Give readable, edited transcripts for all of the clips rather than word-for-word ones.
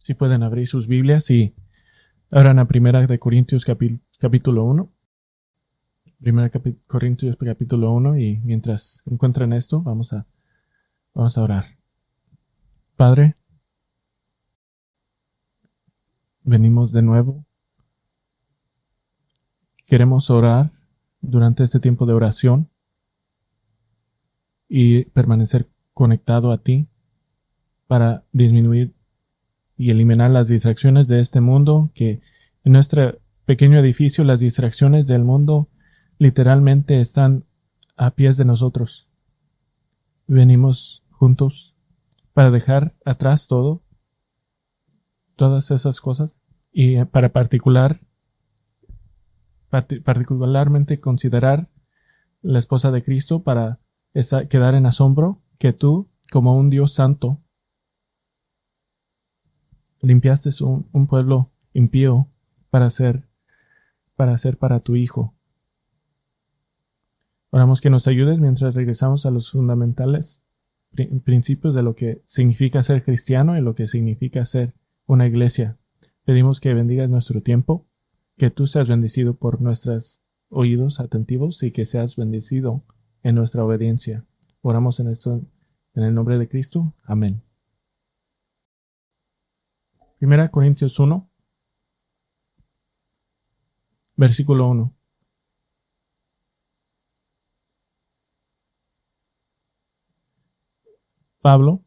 Si pueden abrir sus Biblias y abran a Primera de Corintios capítulo 1. Corintios capítulo 1, y mientras encuentran esto, vamos a orar. Padre, venimos de nuevo. Queremos orar durante este tiempo de oración y permanecer conectado a ti para disminuir y eliminar las distracciones de este mundo, que en nuestro pequeño edificio las distracciones del mundo literalmente están a pies de nosotros. Venimos juntos para dejar atrás todas esas cosas, y para particularmente considerar la esposa de Cristo, para quedar en asombro que tú, como un Dios santo, limpiaste un pueblo impío para ser para tu Hijo. Oramos que nos ayudes mientras regresamos a los fundamentales principios de lo que significa ser cristiano y lo que significa ser una iglesia. Pedimos que bendigas nuestro tiempo, que tú seas bendecido por nuestros oídos atentivos y que seas bendecido en nuestra obediencia. Oramos en esto en el nombre de Cristo. Amén. 1 Corintios 1, versículo 1. Pablo,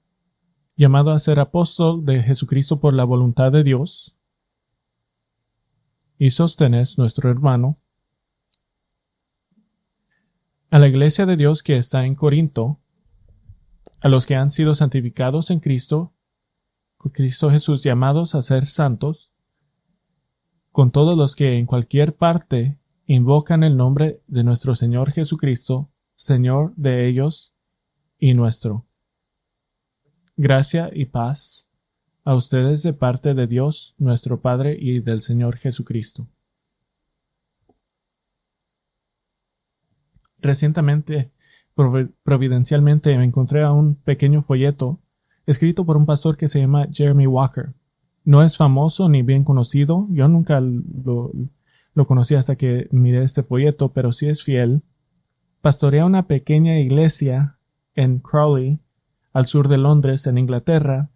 llamado a ser apóstol de Jesucristo por la voluntad de Dios, y Sóstenes, nuestro hermano, a la iglesia de Dios que está en Corinto, a los que han sido santificados en Cristo Jesús, llamados a ser santos, con todos los que en cualquier parte invocan el nombre de nuestro Señor Jesucristo, Señor de ellos y nuestro. Gracia y paz a ustedes de parte de Dios, nuestro Padre, y del Señor Jesucristo. Recientemente, providencialmente, me encontré a un pequeño folleto escrito por un pastor que se llama Jeremy Walker. No es famoso ni bien conocido. Yo nunca lo conocí hasta que miré este folleto, pero sí es fiel. Pastorea una pequeña iglesia en Crawley, al sur de Londres, en Inglaterra.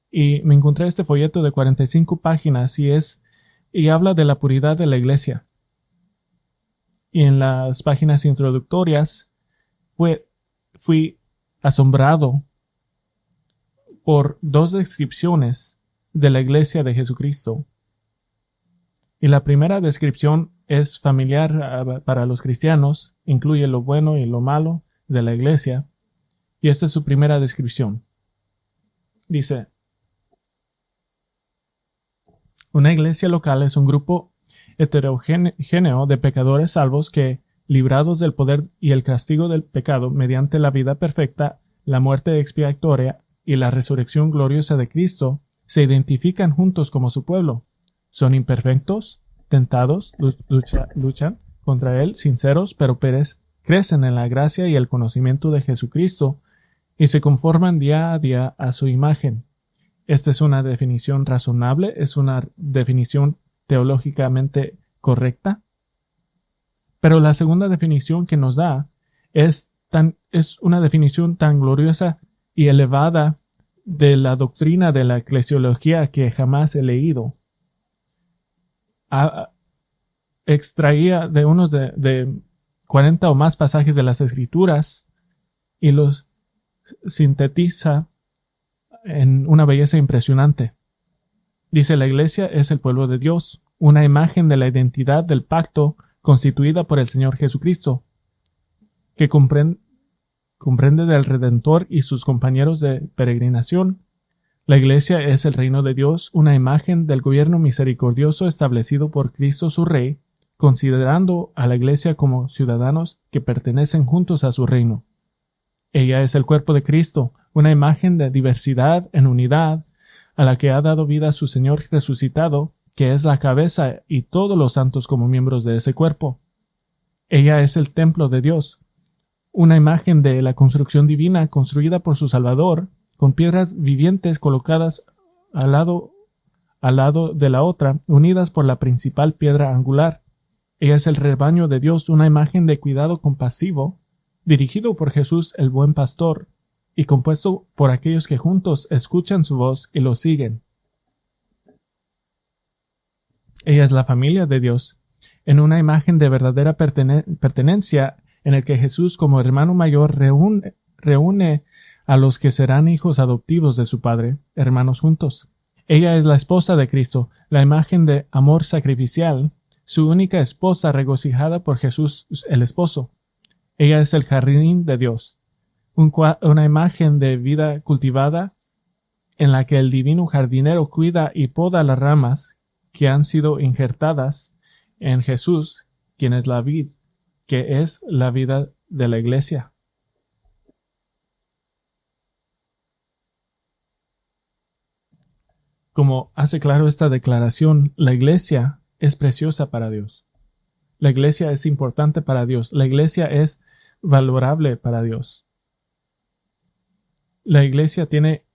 Y me encontré este folleto de 45 páginas y habla de la puridad de la iglesia. Y en las páginas introductorias fui asombrado por dos descripciones de la iglesia de Jesucristo. Y la primera descripción es familiar para los cristianos, incluye lo bueno y lo malo de la iglesia, y esta es su primera descripción. Dice: una iglesia local es un grupo heterogéneo de pecadores salvos que, librados del poder y el castigo del pecado mediante la vida perfecta, la muerte expiatoria y la resurrección gloriosa de Cristo, se identifican juntos como su pueblo. Son imperfectos, tentados, luchan contra él, sinceros, pero crecen en la gracia y el conocimiento de Jesucristo y se conforman día a día a su imagen. Esta es una definición razonable, es una definición teológicamente correcta. Pero la segunda definición que nos da es una definición tan gloriosa y elevada de la doctrina de la eclesiología que jamás he leído. Extraía de unos de 40 o más pasajes de las Escrituras y los sintetiza en una belleza impresionante. Dice: la iglesia es el pueblo de Dios, una imagen de la identidad del pacto constituida por el Señor Jesucristo, que comprende del Redentor y sus compañeros de peregrinación. La iglesia es el reino de Dios, una imagen del gobierno misericordioso establecido por Cristo su Rey, considerando a la iglesia como ciudadanos que pertenecen juntos a su reino. Ella es el cuerpo de Cristo, una imagen de diversidad en unidad, a la que ha dado vida su Señor resucitado, que es la cabeza, y todos los santos como miembros de ese cuerpo. Ella es el templo de Dios, una imagen de la construcción divina construida por su Salvador, con piedras vivientes colocadas al lado de la otra, unidas por la principal piedra angular. Ella es el rebaño de Dios, una imagen de cuidado compasivo, dirigido por Jesús el buen pastor, y compuesto por aquellos que juntos escuchan su voz y lo siguen. Ella es la familia de Dios, en una imagen de verdadera pertenencia en el que Jesús como hermano mayor reúne a los que serán hijos adoptivos de su Padre, hermanos juntos. Ella es la esposa de Cristo, la imagen de amor sacrificial, su única esposa regocijada por Jesús el esposo. Ella es el jardín de Dios, una imagen de vida cultivada en la que el divino jardinero cuida y poda las ramas que han sido injertadas en Jesús, quien es la vid, que es la vida de la iglesia. Como hace claro esta declaración, la iglesia es preciosa para Dios. La iglesia es importante para Dios. La iglesia es valorable para Dios. La iglesia tiene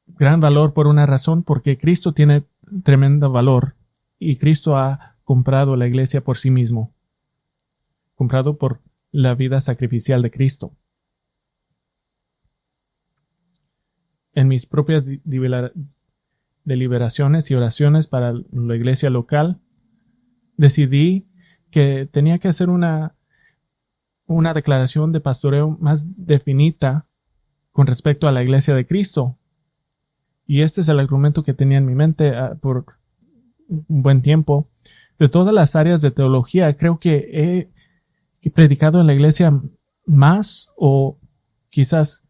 gran valor por una razón, porque Cristo tiene tremendo valor y Cristo ha comprado la iglesia por sí mismo, comprado por la vida sacrificial de Cristo. En mis propias deliberaciones y oraciones para la iglesia local, decidí que tenía que hacer una declaración de pastoreo más definida con respecto a la iglesia de Cristo. Y este es el argumento que tenía en mi mente por un buen tiempo. De todas las áreas de teología, creo que he predicado en la iglesia más o quizás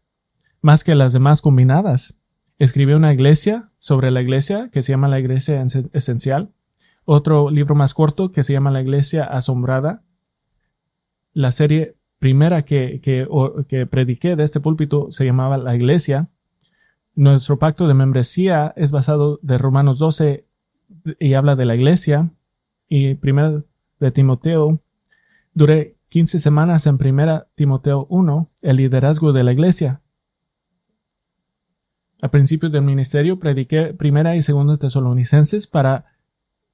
más que las demás combinadas. Escribí una iglesia sobre la iglesia que se llama La Iglesia Esencial. Otro libro más corto que se llama La Iglesia Asombrada. La serie primera que prediqué de este púlpito se llamaba La Iglesia. Nuestro pacto de membresía es basado de Romanos 12 y habla de la iglesia. Y primero de Timoteo, duré 15 semanas en primera Timoteo 1, el liderazgo de la iglesia. Al principio del ministerio prediqué primera y segunda Tesalonicenses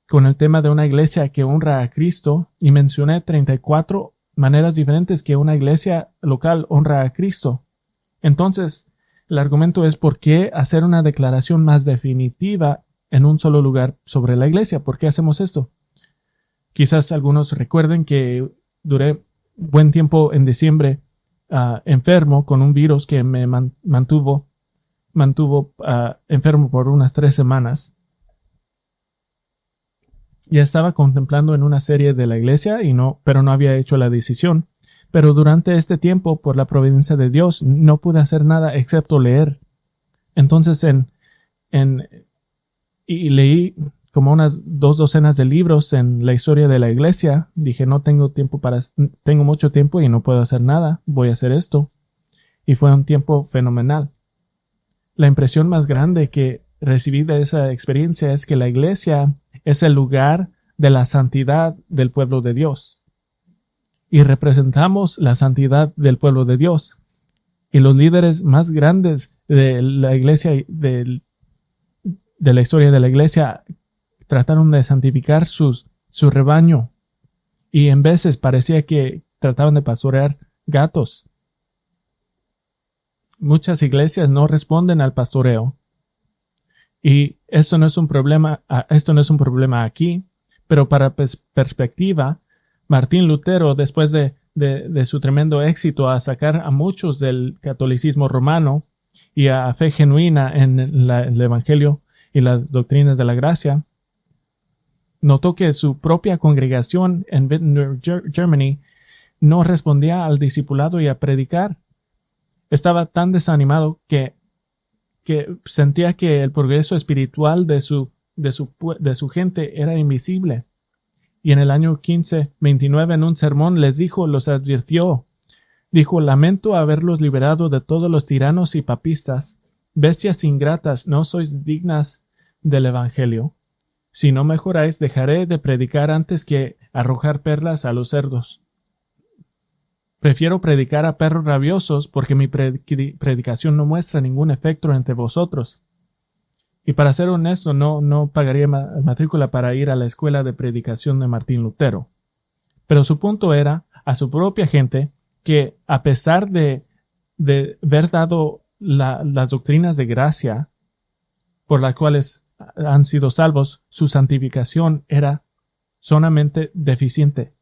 con el tema de una iglesia que honra a Cristo, y mencioné 34 maneras diferentes que una iglesia local honra a Cristo. Entonces, el argumento es por qué hacer una declaración más definitiva en un solo lugar sobre la iglesia. ¿Por qué hacemos esto? Quizás algunos recuerden que duré buen tiempo en diciembre enfermo con un virus que me mantuvo enfermo por unas 3 semanas. Ya estaba contemplando en una serie de la iglesia pero no había hecho la decisión. Pero durante este tiempo, por la providencia de Dios, no pude hacer nada excepto leer. Entonces y leí como unas 2 docenas de libros en la historia de la iglesia. Dije, tengo mucho tiempo y no puedo hacer nada. Voy a hacer esto. Y fue un tiempo fenomenal. La impresión más grande que recibí de esa experiencia es que la iglesia es el lugar de la santidad del pueblo de Dios. Y representamos la santidad del pueblo de Dios. Y los líderes más grandes de la iglesia, de la historia de la iglesia, trataron de santificar su rebaño. Y en veces parecía que trataban de pastorear gatos. Muchas iglesias no responden al pastoreo. Y esto no es un problema aquí, pero para perspectiva, Martín Lutero, después de su tremendo éxito a sacar a muchos del catolicismo romano y a fe genuina en el Evangelio y las doctrinas de la gracia, notó que su propia congregación en Wittenberg, Germany, no respondía al discipulado y a predicar. Estaba tan desanimado que sentía que el progreso espiritual de su gente era invisible. Y en el año 1529, en un sermón, los advirtió. Dijo, lamento haberlos liberado de todos los tiranos y papistas. Bestias ingratas, no sois dignas del Evangelio. Si no mejoráis, dejaré de predicar antes que arrojar perlas a los cerdos. Prefiero predicar a perros rabiosos porque mi predicación no muestra ningún efecto entre vosotros. Y para ser honesto, no pagaría matrícula para ir a la escuela de predicación de Martín Lutero. Pero su punto era a su propia gente que a pesar de haber dado las doctrinas de gracia por las cuales han sido salvos, su santificación era sumamente deficiente.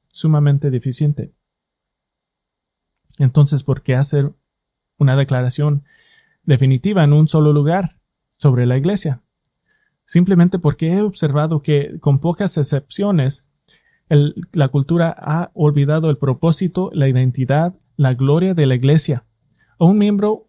Entonces, ¿por qué hacer una declaración definitiva en un solo lugar sobre la iglesia? Simplemente porque he observado que, con pocas excepciones, la cultura ha olvidado el propósito, la identidad, la gloria de la iglesia. A un miembro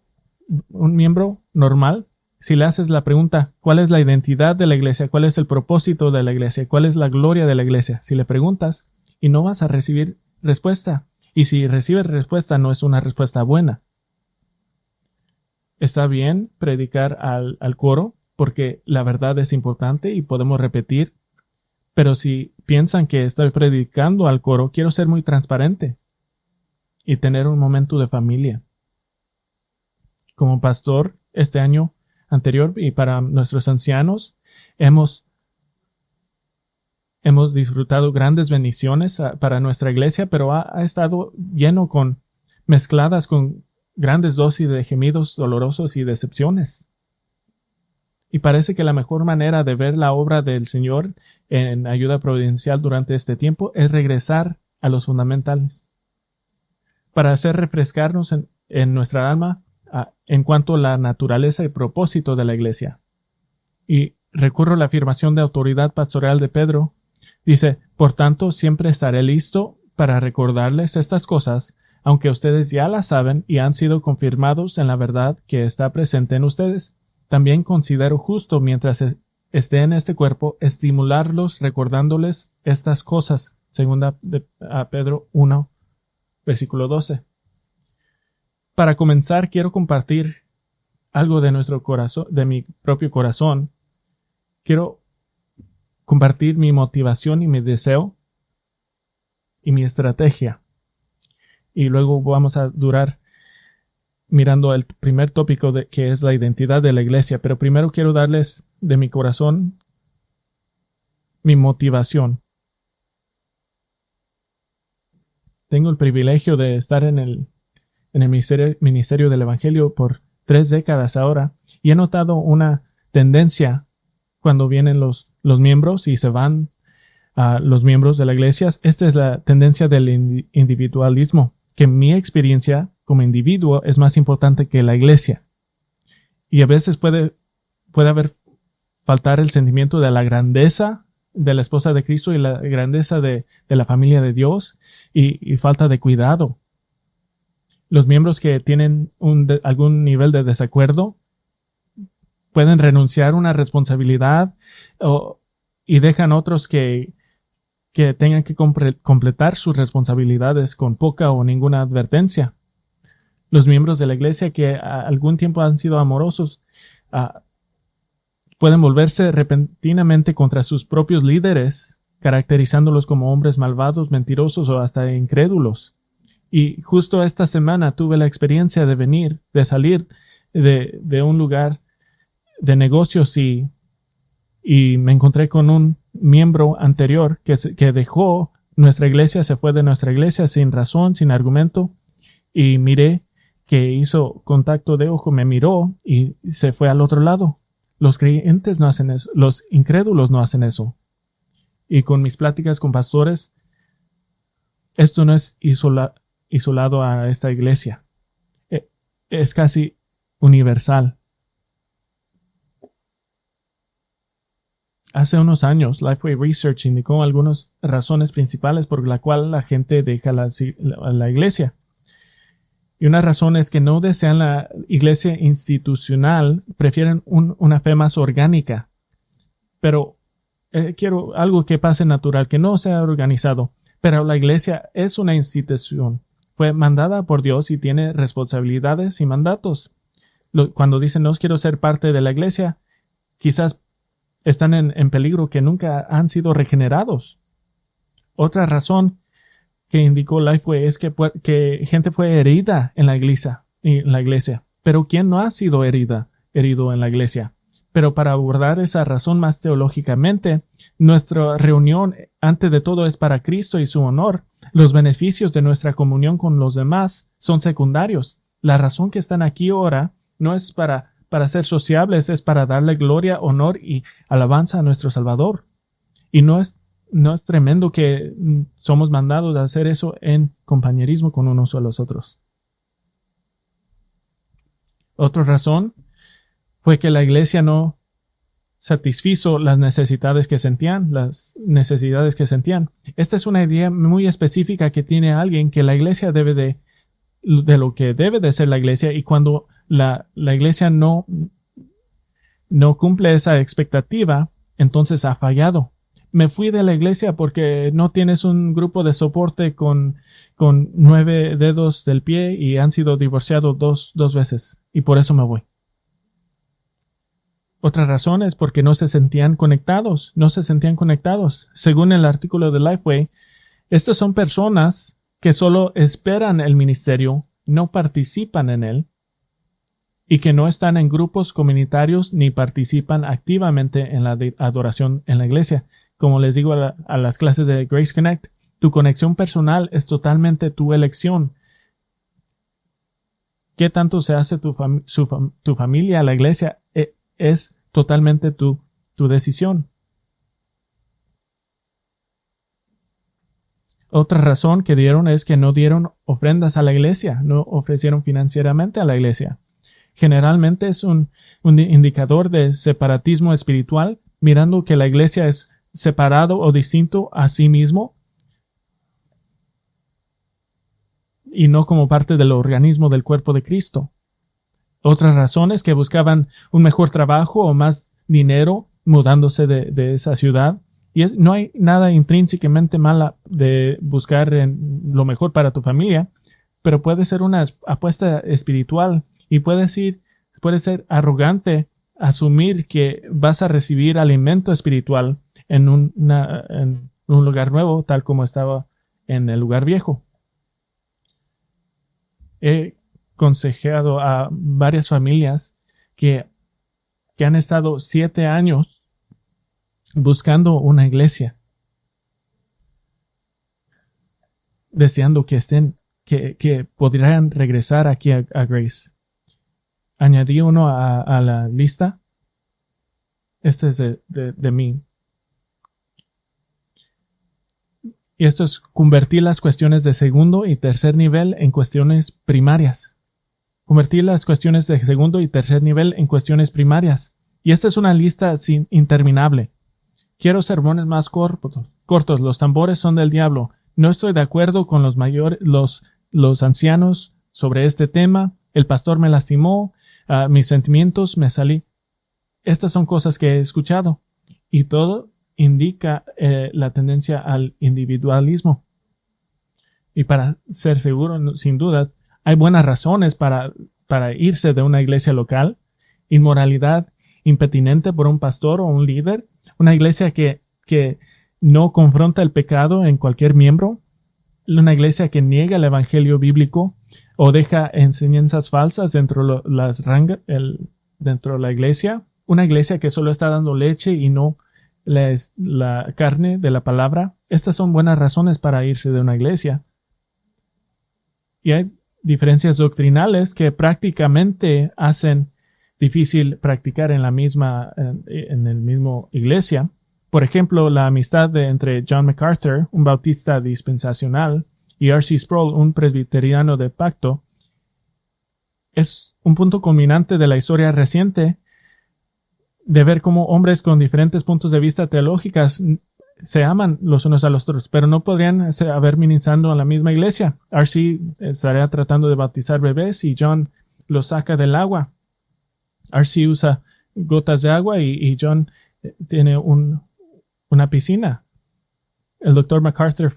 normal, si le haces la pregunta, ¿cuál es la identidad de la iglesia? ¿Cuál es el propósito de la iglesia? ¿Cuál es la gloria de la iglesia? Si le preguntas, y no vas a recibir respuesta. Y si recibes respuesta, no es una respuesta buena. Está bien predicar al coro, porque la verdad es importante y podemos repetir. Pero si piensan que estoy predicando al coro, quiero ser muy transparente y tener un momento de familia. Como pastor, este año anterior y para nuestros ancianos, hemos disfrutado grandes bendiciones para nuestra iglesia, pero ha estado lleno mezcladas con grandes dosis de gemidos dolorosos y decepciones. Y parece que la mejor manera de ver la obra del Señor en ayuda providencial durante este tiempo es regresar a los fundamentales, para hacer refrescarnos en nuestra alma en cuanto a la naturaleza y propósito de la iglesia. Y recurro a la afirmación de autoridad pastoral de Pedro. Dice, por tanto, siempre estaré listo para recordarles estas cosas, aunque ustedes ya las saben y han sido confirmados en la verdad que está presente en ustedes. También considero justo, mientras esté en este cuerpo, estimularlos recordándoles estas cosas. Segunda a Pedro 1, versículo 12. Para comenzar, quiero compartir algo de nuestro corazón, de mi propio corazón. Quiero compartir mi motivación y mi deseo y mi estrategia. Y luego vamos a durar mirando el primer tópico que es la identidad de la iglesia. Pero primero quiero darles de mi corazón mi motivación. Tengo el privilegio de estar en el ministerio del Evangelio por 3 décadas ahora, y he notado una tendencia cuando vienen los miembros y se van a los miembros de la iglesia. Esta es la tendencia del individualismo, que mi experiencia como individuo es más importante que la iglesia. Y a veces puede faltar el sentimiento de la grandeza de la esposa de Cristo y la grandeza de la familia de Dios, y falta de cuidado. Los miembros que tienen algún nivel de desacuerdo pueden renunciar a una responsabilidad y dejan otros que tengan que completar sus responsabilidades con poca o ninguna advertencia. Los miembros de la iglesia que algún tiempo han sido amorosos pueden volverse repentinamente contra sus propios líderes, caracterizándolos como hombres malvados, mentirosos o hasta incrédulos. Y justo esta semana tuve la experiencia de salir de un lugar de negocios y me encontré con un miembro anterior que dejó nuestra iglesia, se fue de nuestra iglesia sin razón, sin argumento, y miré que hizo contacto de ojo, me miró y se fue al otro lado. Los creyentes no hacen eso, los incrédulos no hacen eso. Y con mis pláticas con pastores, esto no es isolado a esta iglesia. Es casi universal. Hace unos años, Lifeway Research indicó algunas razones principales por la cual la gente deja la iglesia. Y una razón es que no desean la iglesia institucional, prefieren una fe más orgánica. Pero quiero algo que pase natural, que no sea organizado. Pero la iglesia es una institución. Fue mandada por Dios y tiene responsabilidades y mandatos. Cuando dicen no quiero ser parte de la iglesia, quizás están en peligro, que nunca han sido regenerados. Otra razón que indicó Lifeway es que gente fue herida en la iglesia. Pero ¿quién no ha sido herido en la iglesia? Pero para abordar esa razón más teológicamente, nuestra reunión, antes de todo, es para Cristo y su honor. Los beneficios de nuestra comunión con los demás son secundarios. La razón que están aquí ahora no es para ser sociables, es para darle gloria, honor y alabanza a nuestro Salvador. Y no es tremendo que somos mandados a hacer eso en compañerismo con unos a los otros. Otra razón fue que la iglesia no satisfizo las necesidades que sentían. Esta es una idea muy específica que tiene alguien, que la iglesia debe de lo que debe de ser la iglesia, y cuando la iglesia no cumple esa expectativa, entonces ha fallado. Me fui de la iglesia porque no tienes un grupo de soporte con 9 dedos del pie y han sido divorciados dos veces, y por eso me voy. Otra razón es porque no se sentían conectados. Según el artículo de Lifeway, estas son personas que solo esperan el ministerio, no participan en él, y que no están en grupos comunitarios ni participan activamente en la adoración en la iglesia. Como les digo a las clases de Grace Connect, tu conexión personal es totalmente tu elección. ¿Qué tanto se hace tu familia a la iglesia? Es totalmente tu decisión. Otra razón que dieron es que no dieron ofrendas a la iglesia, no ofrecieron financieramente a la iglesia. Generalmente es un indicador de separatismo espiritual, mirando que la iglesia es separado o distinto a sí mismo y no como parte del organismo del cuerpo de Cristo. Otras razones que buscaban un mejor trabajo o más dinero mudándose de esa ciudad. Y no hay nada intrínsecamente mala de buscar lo mejor para tu familia, pero puede ser una apuesta espiritual y puede ser arrogante asumir que vas a recibir alimento espiritual en un lugar nuevo, tal como estaba en el lugar viejo. He consejado a varias familias que han estado 7 años buscando una iglesia, deseando que podrían regresar aquí a Grace. Añadí uno a la lista. Este es de mí. Y esto es convertir las cuestiones de segundo y tercer nivel en cuestiones primarias. Convertir las cuestiones de segundo y tercer nivel en cuestiones primarias. Y esta es una lista interminable. Quiero sermones más cortos. Los tambores son del diablo. No estoy de acuerdo con los ancianos sobre este tema. El pastor me lastimó. Mis sentimientos, me salí. Estas son cosas que he escuchado. Y todo indica la tendencia al individualismo. Y para ser seguro, sin duda, hay buenas razones para irse de una iglesia local. Inmoralidad impertinente por un pastor o un líder. Una iglesia que no confronta el pecado en cualquier miembro. Una iglesia que niega el evangelio bíblico o deja enseñanzas falsas dentro de la iglesia. Una iglesia que solo está dando leche y no la carne de la palabra. Estas son buenas razones para irse de una iglesia. Y hay diferencias doctrinales que prácticamente hacen difícil practicar en el mismo iglesia. Por ejemplo, la amistad entre John MacArthur, un bautista dispensacional, y R.C. Sproul, un presbiteriano de pacto, es un punto culminante de la historia reciente de ver cómo hombres con diferentes puntos de vista teológicas se aman los unos a los otros, pero no podrían haber ministrando en la misma iglesia. R.C. estaría tratando de bautizar bebés y John los saca del agua. R.C. usa gotas de agua y John tiene una piscina. El Dr. MacArthur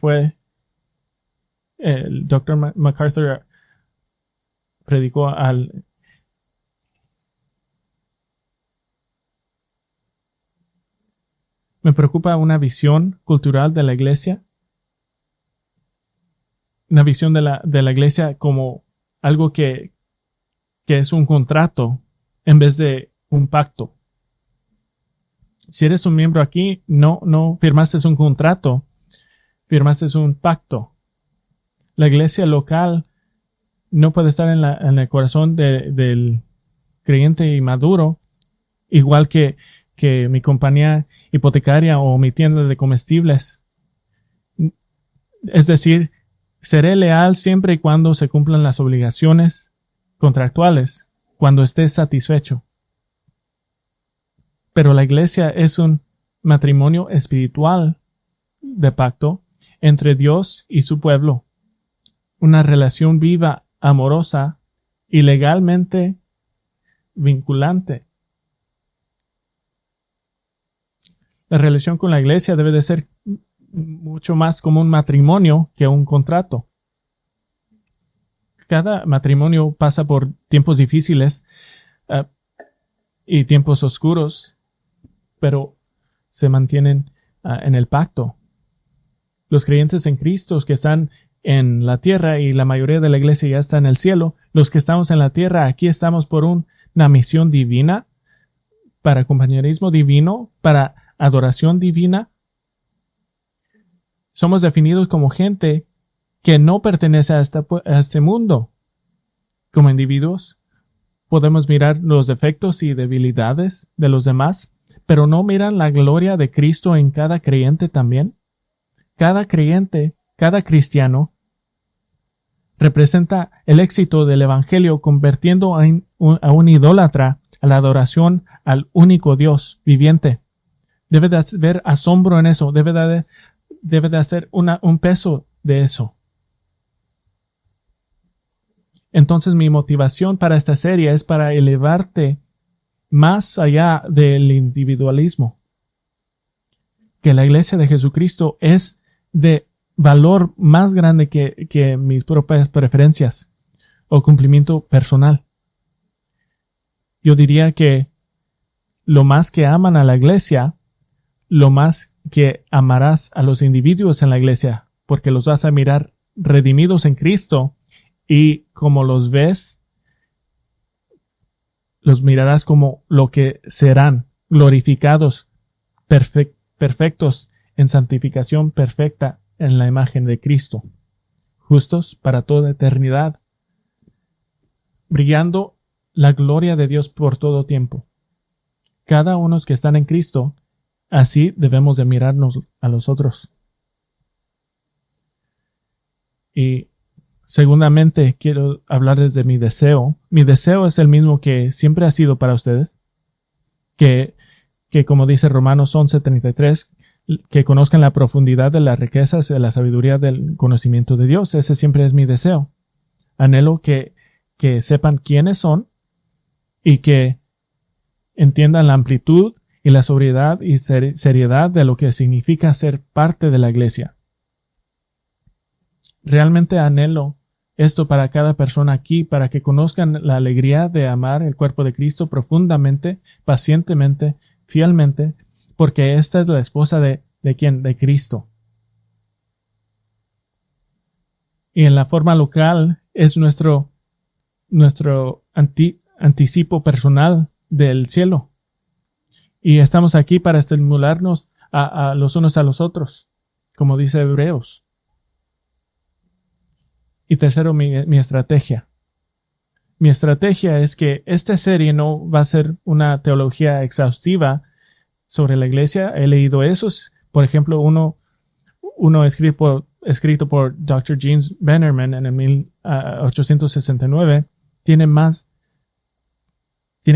predicó Me preocupa una visión cultural de la iglesia. Una visión de la iglesia como algo que es un contrato en vez de un pacto. Si eres un miembro aquí, no firmaste un contrato, firmaste un pacto. La iglesia local no puede estar en el corazón del creyente inmaduro, igual que mi compañía hipotecaria o mi tienda de comestibles. Es decir, seré leal siempre y cuando se cumplan las obligaciones contractuales, cuando esté satisfecho. Pero la iglesia es un matrimonio espiritual de pacto entre Dios y su pueblo. Una relación viva, amorosa y legalmente vinculante. La relación con la iglesia debe de ser mucho más como un matrimonio que un contrato. Cada matrimonio pasa por tiempos difíciles y tiempos oscuros, pero se mantienen en el pacto. Los creyentes en Cristo que están en la tierra, y la mayoría de la iglesia ya está en el cielo, los que estamos en la tierra, aquí estamos por una misión divina, para compañerismo divino, para adoración divina. Somos definidos como gente que no pertenece a este mundo. Como individuos, podemos mirar los defectos y debilidades de los demás, pero no miran la gloria de Cristo en cada creyente también. Cada creyente, cada cristiano, representa el éxito del Evangelio, convirtiendo a un idólatra a la adoración al único Dios viviente. Debe de haber asombro en eso, debe de hacer un peso de eso. Entonces mi motivación para esta serie es para elevarte más allá del individualismo. Que la iglesia de Jesucristo es de valor más grande que mis propias preferencias o cumplimiento personal. Yo diría que lo más que aman a la iglesia, lo más que amarás a los individuos en la iglesia, porque los vas a mirar redimidos en Cristo, y como los ves, los mirarás como lo que serán, glorificados, perfectos en santificación perfecta en la imagen de Cristo, justos para toda eternidad, brillando la gloria de Dios por todo tiempo. Cada uno que están en Cristo, así debemos de mirarnos a los otros. Y segundamente quiero hablarles de mi deseo. Mi deseo es el mismo que siempre ha sido para ustedes, que como dice Romanos 11:33, que conozcan la profundidad de las riquezas, de la sabiduría del conocimiento de Dios. Ese siempre es mi deseo. Anhelo que sepan quiénes son y que entiendan la amplitud y la sobriedad y seriedad de lo que significa ser parte de la iglesia. Realmente anhelo esto para cada persona aquí, para que conozcan la alegría de amar el cuerpo de Cristo profundamente, pacientemente, fielmente, porque esta es la esposa ¿de quién? De Cristo. Y en la forma local es nuestro anticipo personal del cielo. Y estamos aquí para estimularnos a los unos a los otros, como dice Hebreos. Y tercero, mi estrategia. Mi estrategia es que esta serie no va a ser una teología exhaustiva sobre la iglesia. He leído esos. Por ejemplo, uno escrito por Dr. James Bannerman en el 1869, tiene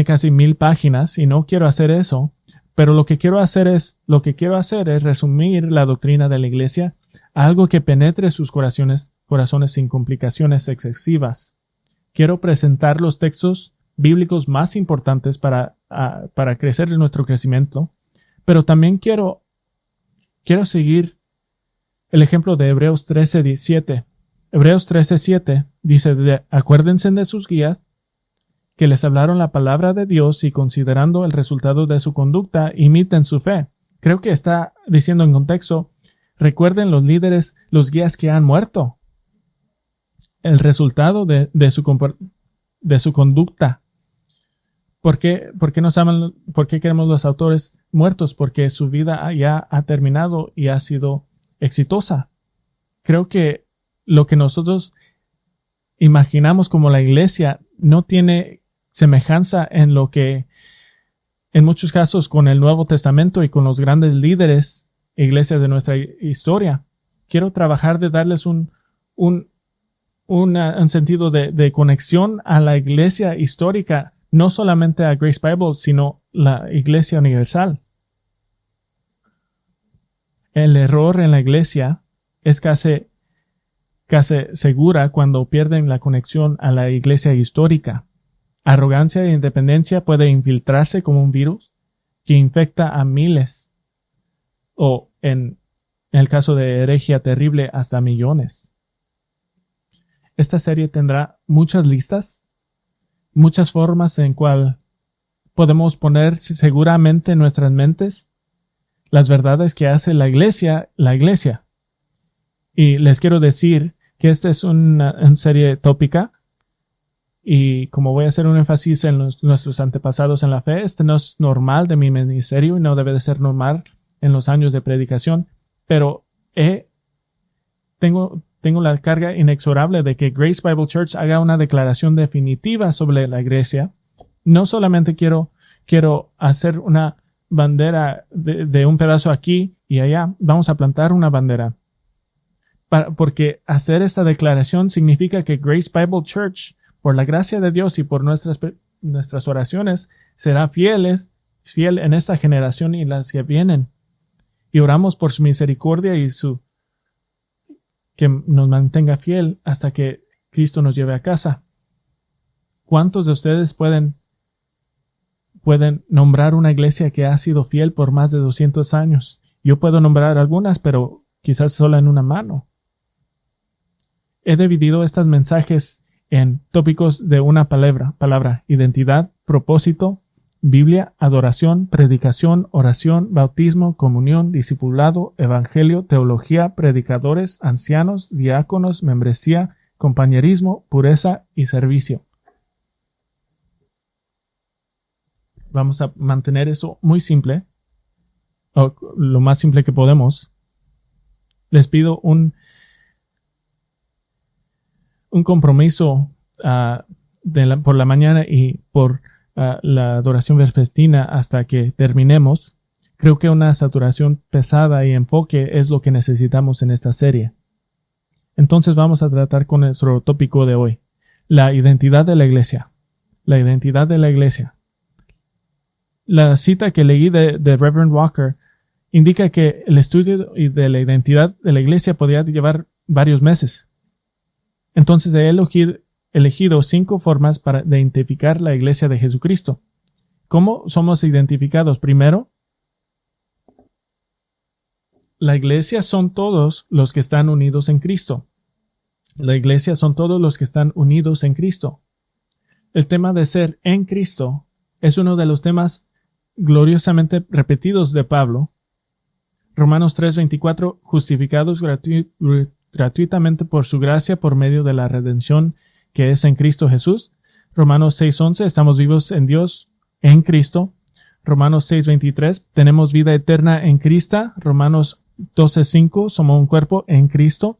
casi 1000 páginas, y no quiero hacer eso. Pero lo que quiero hacer es resumir la doctrina de la iglesia a algo que penetre sus corazones sin complicaciones excesivas. Quiero presentar los textos bíblicos más importantes para crecer en nuestro crecimiento, pero también quiero seguir el ejemplo de Hebreos 13:7. Hebreos 13:7 dice: acuérdense de sus guías, que les hablaron la palabra de Dios, y considerando el resultado de su conducta, imiten su fe. Creo que está diciendo en contexto, recuerden los líderes, los guías que han muerto. El resultado de su conducta. ¿Por qué queremos los autores muertos porque su vida ya ha terminado y ha sido exitosa. Creo que lo que nosotros imaginamos como la iglesia no tiene semejanza en lo que, en muchos casos, con el Nuevo Testamento y con los grandes líderes e iglesias de nuestra historia. Quiero trabajar de darles un sentido de conexión a la iglesia histórica, no solamente a Grace Bible, sino la iglesia universal. El error en la iglesia es casi segura cuando pierden la conexión a la iglesia histórica. Arrogancia e independencia puede infiltrarse como un virus que infecta a miles, o en el caso de herejía terrible, hasta millones. Esta serie tendrá muchas listas, muchas formas en cual podemos poner seguramente en nuestras mentes las verdades que hace la iglesia. Y les quiero decir que esta es una serie tópica, y como voy a hacer un énfasis en nuestros antepasados en la fe, este no es normal de mi ministerio y no debe de ser normal en los años de predicación, pero tengo la carga inexorable de que Grace Bible Church haga una declaración definitiva sobre la iglesia. No solamente quiero hacer una bandera de un pedazo aquí y allá, vamos a plantar una bandera. Porque hacer esta declaración significa que Grace Bible Church, por la gracia de Dios y por nuestras oraciones, será fiel en esta generación y las que vienen. Y oramos por su misericordia y que nos mantenga fiel hasta que Cristo nos lleve a casa. ¿Cuántos de ustedes pueden nombrar una iglesia que ha sido fiel por más de 200 años? Yo puedo nombrar algunas, pero quizás solo en una mano. He dividido estos mensajes en tópicos de una palabra: identidad, propósito, Biblia, adoración, predicación, oración, bautismo, comunión, discipulado, evangelio, teología, predicadores, ancianos, diáconos, membresía, compañerismo, pureza y servicio. Vamos a mantener eso muy simple, o lo más simple que podemos. Les pido un compromiso por la mañana y por la adoración vespertina hasta que terminemos. Creo que una saturación pesada y enfoque es lo que necesitamos en esta serie. Entonces vamos a tratar con nuestro tópico de hoy: la identidad de la iglesia. La identidad de la iglesia. La cita que leí de Reverend Walker indica que el estudio de la identidad de la iglesia podría llevar varios meses. Entonces he elegido 5 formas de identificar la iglesia de Jesucristo. ¿Cómo somos identificados? Primero, la iglesia son todos los que están unidos en Cristo. La iglesia son todos los que están unidos en Cristo. El tema de ser en Cristo es uno de los temas gloriosamente repetidos de Pablo. Romanos 3:24, justificados gratuitamente por su gracia por medio de la redención que es en Cristo Jesús. Romanos 6:11, estamos vivos en Dios en Cristo. Romanos 6:23, tenemos vida eterna en Cristo. Romanos 12:5, somos un cuerpo en Cristo.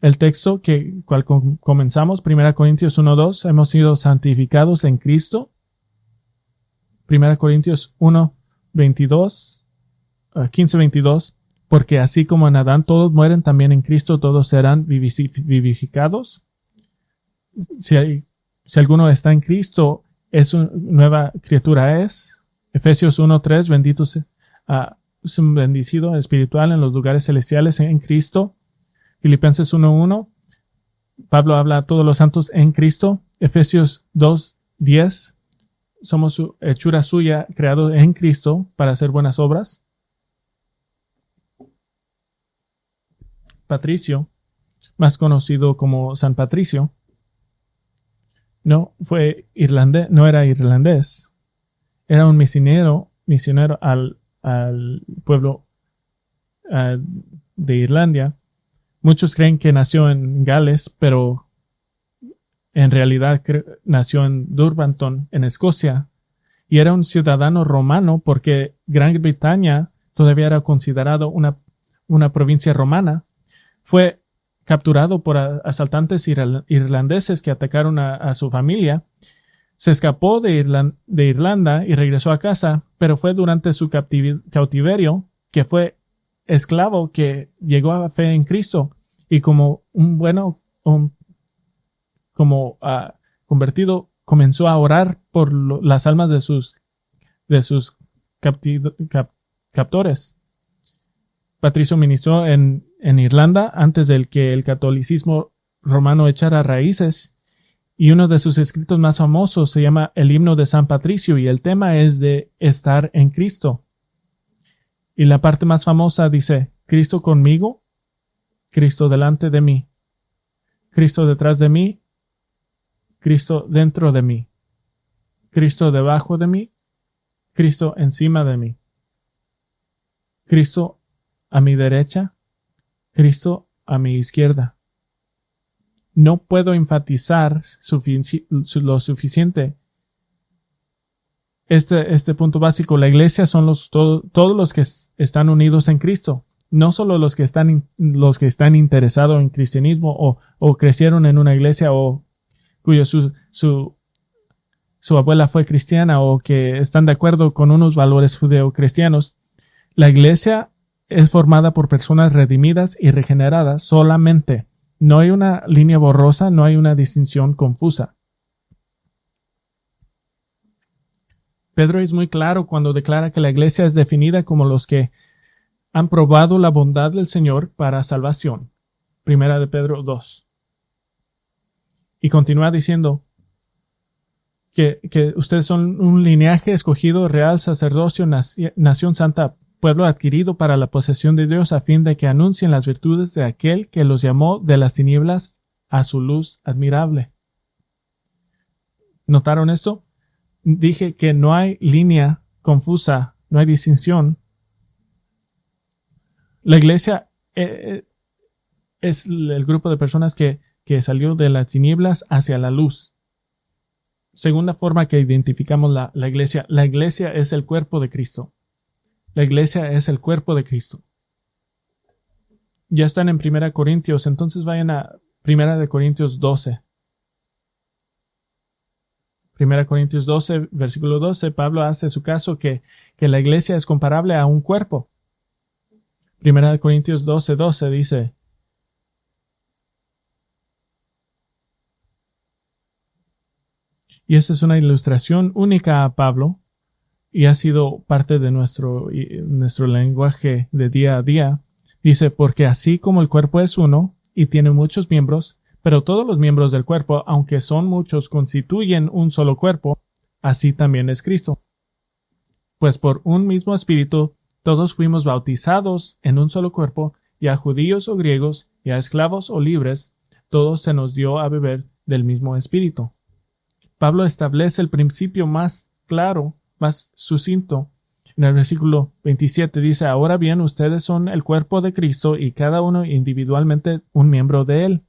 El texto cual comenzamos, 1 Corintios 1:2, hemos sido santificados en Cristo. 1 Corintios 1:22, 15:22, porque así como en Adán todos mueren, también en Cristo todos serán vivificados. Si alguno está en Cristo, es una nueva criatura es. Efesios 1:3, bendito es un bendecido espiritual en los lugares celestiales en Cristo. Filipenses 1:1, Pablo habla a todos los santos en Cristo. Efesios 2:10, somos su hechura suya, creados en Cristo para hacer buenas obras. Patricio, más conocido como San Patricio, no era irlandés, era un misionero al pueblo de Irlanda. Muchos creen que nació en Gales, pero en realidad nació en Durbanton, en Escocia, y era un ciudadano romano porque Gran Bretaña todavía era considerado una provincia romana, fue capturado por asaltantes irlandeses que atacaron a su familia. Se escapó de Irlanda y regresó a casa, pero fue durante su cautiverio que fue esclavo que llegó a la fe en Cristo y como convertido comenzó a orar por las almas de sus captores. Patricio ministró en Irlanda antes de que el catolicismo romano echara raíces, y uno de sus escritos más famosos se llama El himno de San Patricio, y el tema es de estar en Cristo. Y la parte más famosa dice: Cristo conmigo, Cristo delante de mí, Cristo detrás de mí, Cristo dentro de mí, Cristo debajo de mí, Cristo encima de mí, Cristo a mi derecha, Cristo a mi izquierda. No puedo enfatizar lo suficiente este punto básico. La iglesia son todos los que están unidos en Cristo, no solo los que están interesados en cristianismo o crecieron en una iglesia o cuyo su abuela fue cristiana o que están de acuerdo con unos valores judeocristianos. La iglesia es formada por personas redimidas y regeneradas solamente. No hay una línea borrosa, no hay una distinción confusa. Pedro es muy claro cuando declara que la iglesia es definida como los que han probado la bondad del Señor para salvación. Primera de Pedro 2. Y continúa diciendo que ustedes son un linaje escogido, real sacerdocio, nación santa, pueblo adquirido para la posesión de Dios, a fin de que anuncien las virtudes de aquel que los llamó de las tinieblas a su luz admirable. ¿Notaron esto? Dije que no hay línea confusa, no hay distinción. La iglesia es el grupo de personas que salió de las tinieblas hacia la luz. Segunda forma que identificamos la iglesia. La iglesia es el cuerpo de Cristo. La iglesia es el cuerpo de Cristo. Ya están en 1 Corintios, entonces vayan a 1 Corintios 12. 1 Corintios 12, versículo 12, Pablo hace su caso que la iglesia es comparable a un cuerpo. 1 Corintios 12, 12 dice: y esta es una ilustración única a Pablo y ha sido parte de nuestro lenguaje de día a día. Dice: porque así como el cuerpo es uno y tiene muchos miembros, pero todos los miembros del cuerpo, aunque son muchos, constituyen un solo cuerpo, así también es Cristo. Pues por un mismo espíritu todos fuimos bautizados en un solo cuerpo, y a judíos o griegos, y a esclavos o libres, todos se nos dio a beber del mismo espíritu. Pablo establece el principio más claro, más sucinto. En el versículo 27 dice: ahora bien, ustedes son el cuerpo de Cristo y cada uno individualmente un miembro de él.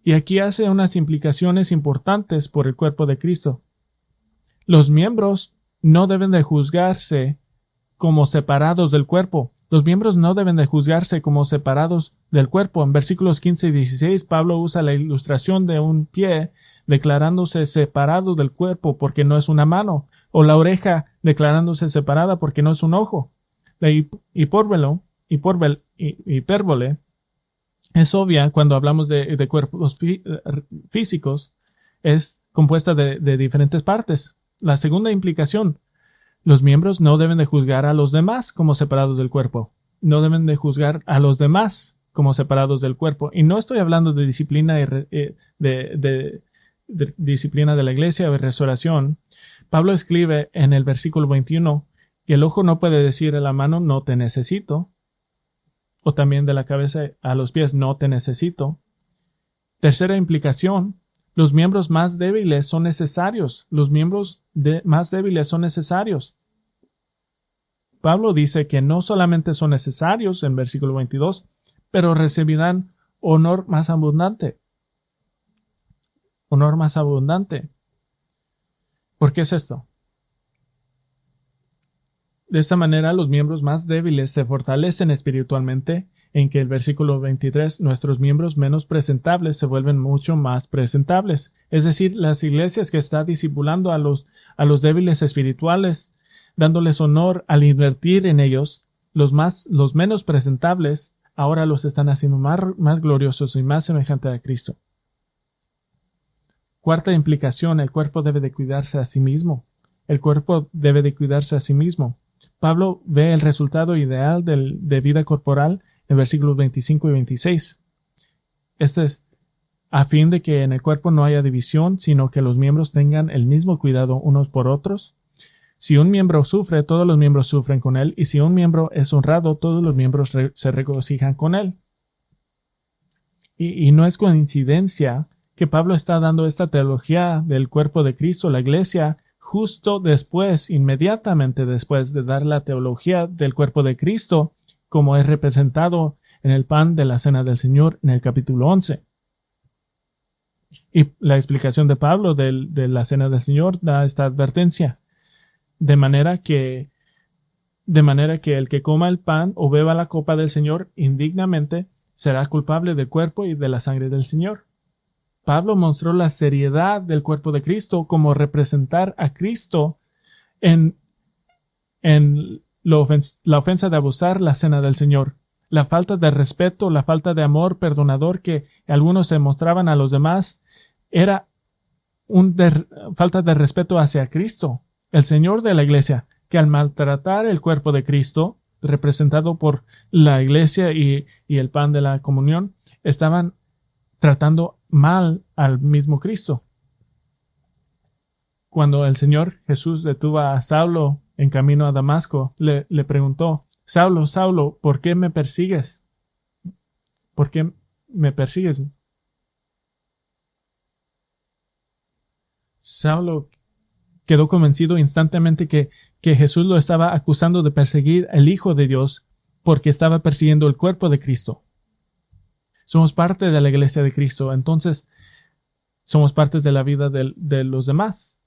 Y aquí hace unas implicaciones importantes por el cuerpo de Cristo. Los miembros no deben de juzgarse como separados del cuerpo. Los miembros no deben de juzgarse como separados del cuerpo. En versículos 15 y 16, Pablo usa la ilustración de un pie declarándose separado del cuerpo porque no es una mano, o la oreja declarándose separada porque no es un ojo. La hipérbole es obvia cuando hablamos de cuerpos físicos. Es compuesta de diferentes partes. La segunda implicación: los miembros no deben de juzgar a los demás como separados del cuerpo. No deben de juzgar a los demás como separados del cuerpo. Y no estoy hablando de disciplina de disciplina de la iglesia o de restauración. Pablo escribe en el versículo 21 que el ojo no puede decir a la mano no te necesito, o también de la cabeza a los pies no te necesito. Tercera implicación: los miembros más débiles son necesarios. Los miembros más débiles son necesarios. Pablo dice que no solamente son necesarios en versículo 22, pero recibirán honor más abundante. Honor más abundante. ¿Por qué es esto? De esta manera, los miembros más débiles se fortalecen espiritualmente, en que el versículo 23, nuestros miembros menos presentables se vuelven mucho más presentables. Es decir, las iglesias que están discipulando a los débiles espirituales, dándoles honor al invertir en ellos, los menos presentables, ahora los están haciendo más gloriosos y más semejantes a Cristo. Cuarta implicación, el cuerpo debe de cuidarse a sí mismo. El cuerpo debe de cuidarse a sí mismo. Pablo ve el resultado ideal de vida corporal en versículos 25 y 26. Este es a fin de que en el cuerpo no haya división, sino que los miembros tengan el mismo cuidado unos por otros. Si un miembro sufre, todos los miembros sufren con él, y si un miembro es honrado, todos los miembros se regocijan con él. Y no es coincidencia que Pablo está dando esta teología del cuerpo de Cristo, la iglesia, justo después, inmediatamente después de dar la teología del cuerpo de Cristo, como es representado en el pan de la cena del Señor en el capítulo 11. Y la explicación de Pablo de la cena del Señor da esta advertencia. De manera que el que coma el pan o beba la copa del Señor indignamente será culpable del cuerpo y de la sangre del Señor. Pablo mostró la seriedad del cuerpo de Cristo como representar a Cristo en la ofensa de abusar la cena del Señor, la falta de respeto, la falta de amor perdonador que algunos se mostraban a los demás, era falta de respeto hacia Cristo, el Señor de la iglesia, que al maltratar el cuerpo de Cristo, representado por la iglesia y el pan de la comunión, estaban tratando mal al mismo Cristo. Cuando el Señor Jesús detuvo a Saulo en camino a Damasco, le preguntó, Saulo, Saulo, ¿por qué me persigues? ¿Por qué me persigues? Saulo quedó convencido instantáneamente que Jesús lo estaba acusando de perseguir al Hijo de Dios porque estaba persiguiendo el cuerpo de Cristo. Somos parte de la iglesia de Cristo, entonces somos parte de la vida de los demás.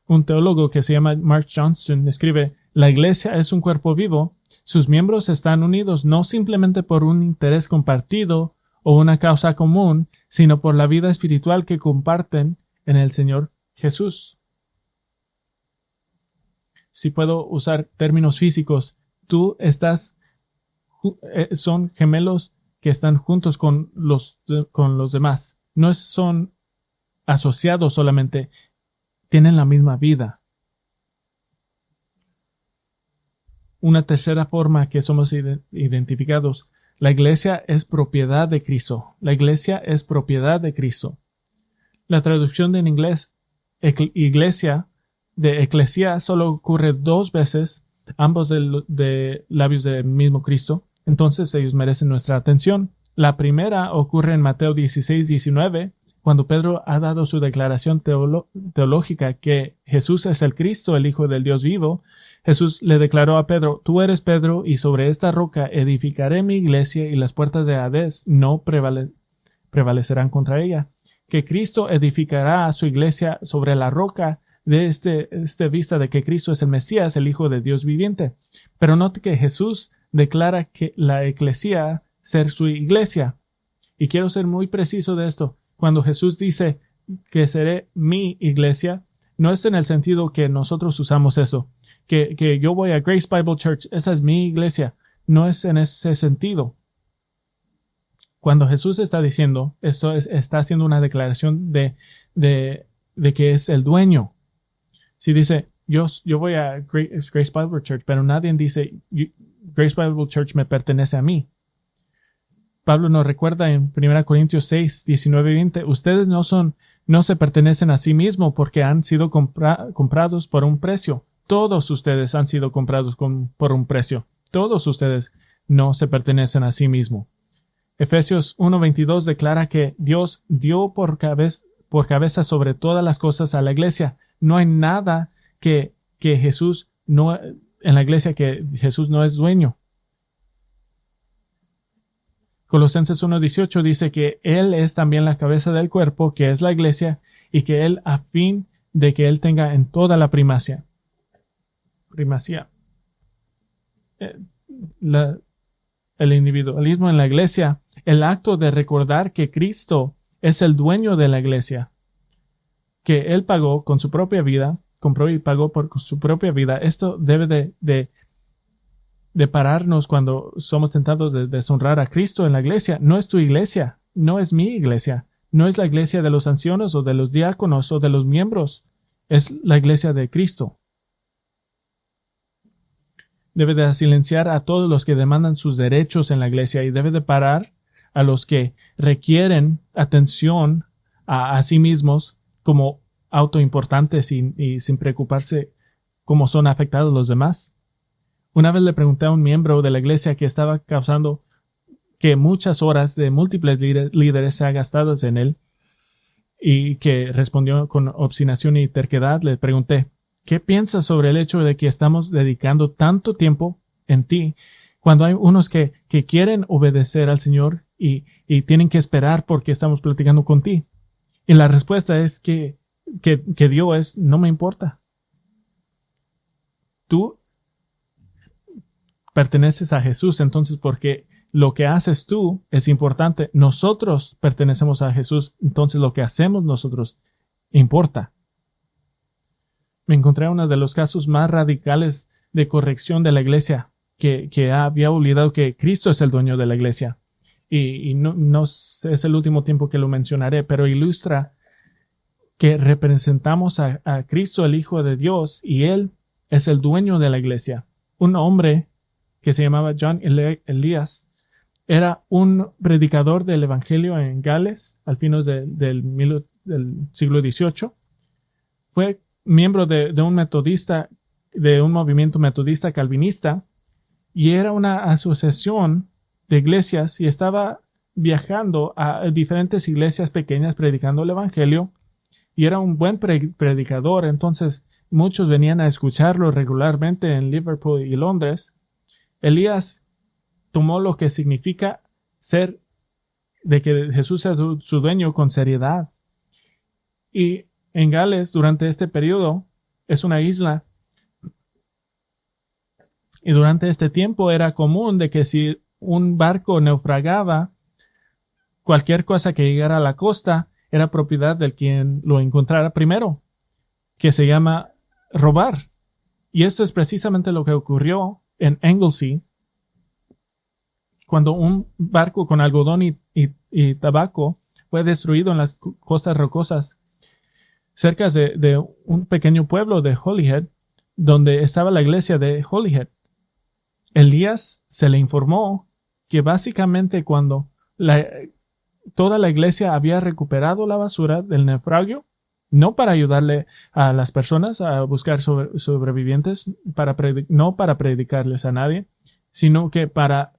Un teólogo que se llama Mark Johnson escribe, la iglesia es un cuerpo vivo, sus miembros están unidos no simplemente por un interés compartido o una causa común, sino por la vida espiritual que comparten en el Señor Jesús. Si puedo usar términos físicos, son gemelos que están juntos con los demás. No son asociados solamente, tienen la misma vida. Una tercera forma que somos identificados, la iglesia es propiedad de Cristo. La iglesia es propiedad de Cristo. La traducción en inglés, iglesia, de eclesia, solo ocurre 2 veces, ambos de labios del mismo Cristo. Entonces ellos merecen nuestra atención. La primera ocurre en Mateo 16-19, cuando Pedro ha dado su declaración teológica que Jesús es el Cristo, el Hijo del Dios vivo. Jesús le declaró a Pedro, tú eres Pedro, y sobre esta roca edificaré mi iglesia, y las puertas de Hades no prevalecerán contra ella. Que Cristo edificará a su iglesia sobre la roca de esta vista de que Cristo es el Mesías, el Hijo de Dios viviente. Pero note que Jesús declara que la eclesía ser su iglesia. Y quiero ser muy preciso de esto. Cuando Jesús dice que seré mi iglesia, no es en el sentido que nosotros usamos eso. Que yo voy a Grace Bible Church, esa es mi iglesia. No es en ese sentido. Cuando Jesús está diciendo esto, está haciendo una declaración de que es el dueño. Si dice, yo voy a Grace Bible Church, pero nadie dice, Grace Bible Church me pertenece a mí. Pablo nos recuerda en 1 Corintios 6, 19 y 20, ustedes no se pertenecen a sí mismos porque han sido comprados por un precio. Todos ustedes han sido comprados por un precio. Todos ustedes no se pertenecen a sí mismos. Efesios 1:22 declara que Dios dio por cabeza sobre todas las cosas a la iglesia. No hay nada que Jesús no, en la iglesia que Jesús no es dueño. Colosenses 1:18 dice que Él es también la cabeza del cuerpo, que es la iglesia, y que Él a fin de que Él tenga en toda la primacía. eh, la- el individualismo en la iglesia, el acto de recordar que Cristo es el dueño de la iglesia, que Él pagó con su propia vida, compró y pagó por su propia vida. Esto debe de pararnos cuando somos tentados de deshonrar a Cristo en la iglesia. No es tu iglesia, no es mi iglesia, no es la iglesia de los ancianos o de los diáconos o de los miembros, es la iglesia de Cristo. Debe de silenciar a todos los que demandan sus derechos en la iglesia y debe de parar a los que requieren atención a sí mismos como autoimportantes y sin preocuparse cómo son afectados los demás. Una vez le pregunté a un miembro de la iglesia que estaba causando que muchas horas de múltiples líderes sean gastadas en él y que respondió con obstinación y terquedad. Le pregunté, ¿qué piensas sobre el hecho de que estamos dedicando tanto tiempo en ti cuando hay unos que quieren obedecer al Señor y tienen que esperar porque estamos platicando contigo? Y la respuesta es que dio es, no me importa. Tú perteneces a Jesús, entonces porque lo que haces tú es importante. Nosotros pertenecemos a Jesús, entonces lo que hacemos nosotros importa. Me encontré uno de los casos más radicales de corrección de la iglesia, que había olvidado que Cristo es el dueño de la iglesia. Y no es el último tiempo que lo mencionaré, pero ilustra que representamos a Cristo, el Hijo de Dios, y Él es el dueño de la iglesia. Un hombre que se llamaba John Elias era un predicador del Evangelio en Gales al fines del siglo XVIII. Fue miembro de un metodista, de un movimiento metodista calvinista, y era una asociación de iglesias y estaba viajando a diferentes iglesias pequeñas predicando el Evangelio, y era un buen predicador. Entonces muchos venían a escucharlo regularmente en Liverpool y Londres. Elías tomó lo que significa ser, de que Jesús sea su dueño, con seriedad. Y en Gales, durante este periodo, es una isla, y durante este tiempo era común de que si un barco naufragaba, cualquier cosa que llegara a la costa era propiedad del quien lo encontrara primero, que se llama robar. Y esto es precisamente lo que ocurrió en Anglesey, cuando un barco con algodón y tabaco fue destruido en las costas rocosas cerca de un pequeño pueblo de Holyhead, donde estaba la iglesia de Holyhead. Elías se le informó que básicamente cuando toda la iglesia había recuperado la basura del naufragio, no para ayudarle a las personas a buscar sobrevivientes, no para predicarles a nadie, sino que para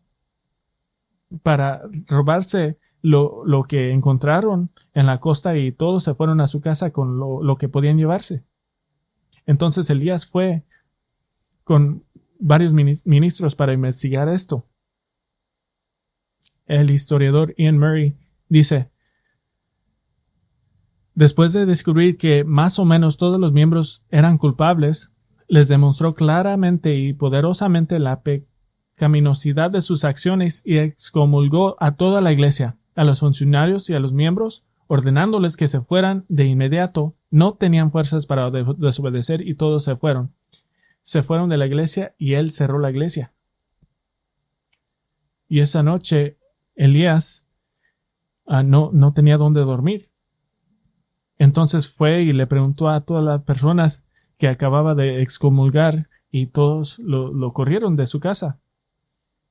robarse lo que encontraron en la costa, y todos se fueron a su casa con lo que podían llevarse. Entonces Elías fue con varios ministros para investigar esto. El historiador Ian Murray dice, después de descubrir que más o menos todos los miembros eran culpables, les demostró claramente y poderosamente la pecaminosidad de sus acciones y excomulgó a toda la iglesia, a los funcionarios y a los miembros, ordenándoles que se fueran de inmediato. No tenían fuerzas para desobedecer y todos se fueron. Se fueron de la iglesia y él cerró la iglesia. Y esa noche Elías no tenía dónde dormir. Entonces fue y le preguntó a todas las personas que acababa de excomulgar, y todos lo corrieron de su casa.